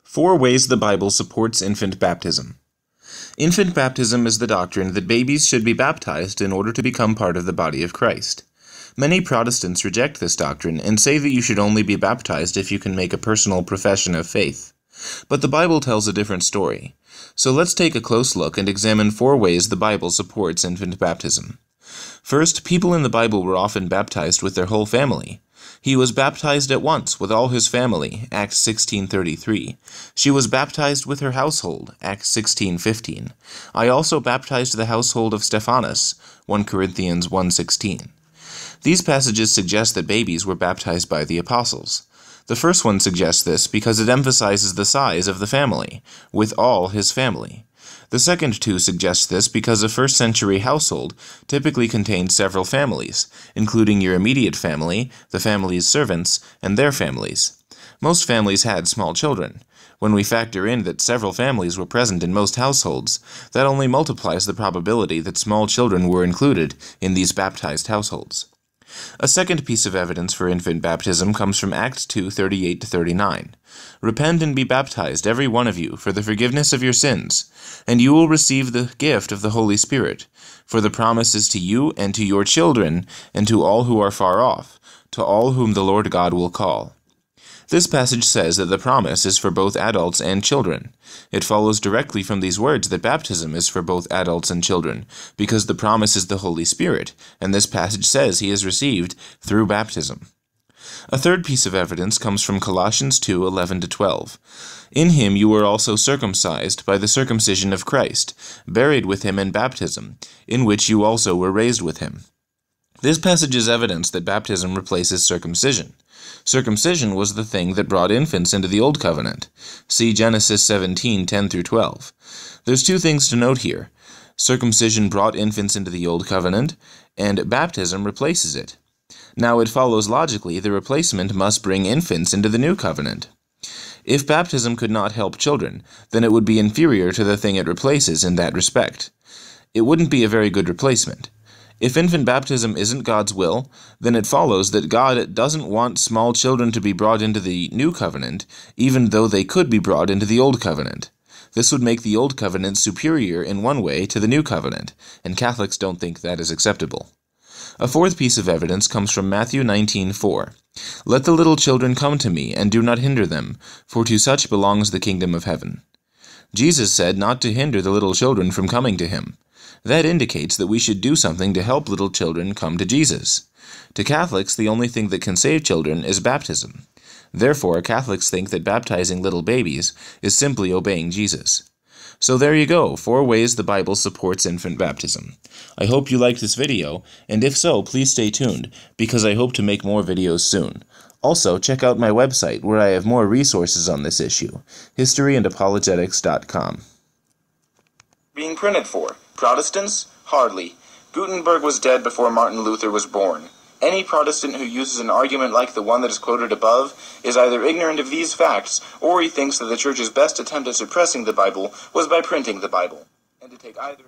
4 ways the Bible supports infant baptism. Infant baptism is the doctrine that babies should be baptized in order to become part of the body of Christ. Many Protestants reject this doctrine and say that you should only be baptized if you can make a personal profession of faith. But the Bible tells a different story. So let's take a close look and examine 4 ways the Bible supports infant baptism. First, people in the Bible were often baptized with their whole family. He was baptized at once with all his family, Acts 16:33. She was baptized with her household, Acts 16:15. I also baptized the household of Stephanas, 1 Corinthians 1:16. These passages suggest that babies were baptized by the apostles. The first one suggests this because it emphasizes the size of the family, with all his family. The second two suggest this because a first-century household typically contained several families, including your immediate family, the family's servants, and their families. Most families had small children. When we factor in that several families were present in most households, that only multiplies the probability that small children were included in these baptized households. A second piece of evidence for infant baptism comes from Acts 2:38-39. Repent and be baptized, every one of you, for the forgiveness of your sins, and you will receive the gift of the Holy Spirit. For the promise is to you and to your children, and to all who are far off, to all whom the Lord God will call. This passage says that the promise is for both adults and children. It follows directly from these words that baptism is for both adults and children, because the promise is the Holy Spirit, and this passage says he is received through baptism. A third piece of evidence comes from Colossians 2:11-12. In him you were also circumcised by the circumcision of Christ, buried with him in baptism, in which you also were raised with him. This passage is evidence that baptism replaces circumcision. Circumcision was the thing that brought infants into the Old Covenant. See Genesis 17:10-12. There's 2 things to note here. Circumcision brought infants into the Old Covenant, and baptism replaces it. Now it follows logically the replacement must bring infants into the New Covenant. If baptism could not help children, then it would be inferior to the thing it replaces in that respect. It wouldn't be a very good replacement. If infant baptism isn't God's will, then it follows that God doesn't want small children to be brought into the New Covenant, even though they could be brought into the Old Covenant. This would make the Old Covenant superior in one way to the New Covenant, and Catholics don't think that is acceptable. A fourth piece of evidence comes from Matthew 19:4. Let the little children come to me, and do not hinder them, for to such belongs the kingdom of heaven. Jesus said not to hinder the little children from coming to him. That indicates that we should do something to help little children come to Jesus. To Catholics, the only thing that can save children is baptism. Therefore, Catholics think that baptizing little babies is simply obeying Jesus. So there you go, 4 ways the Bible supports infant baptism. I hope you liked this video, and if so, please stay tuned, because I hope to make more videos soon. Also, check out my website, where I have more resources on this issue, historyandapologetics.com. Being printed for Protestants? Hardly. Gutenberg was dead before Martin Luther was born. Any Protestant who uses an argument like the one that is quoted above is either ignorant of these facts, or he thinks that the Church's best attempt at suppressing the Bible was by printing the Bible. And to take either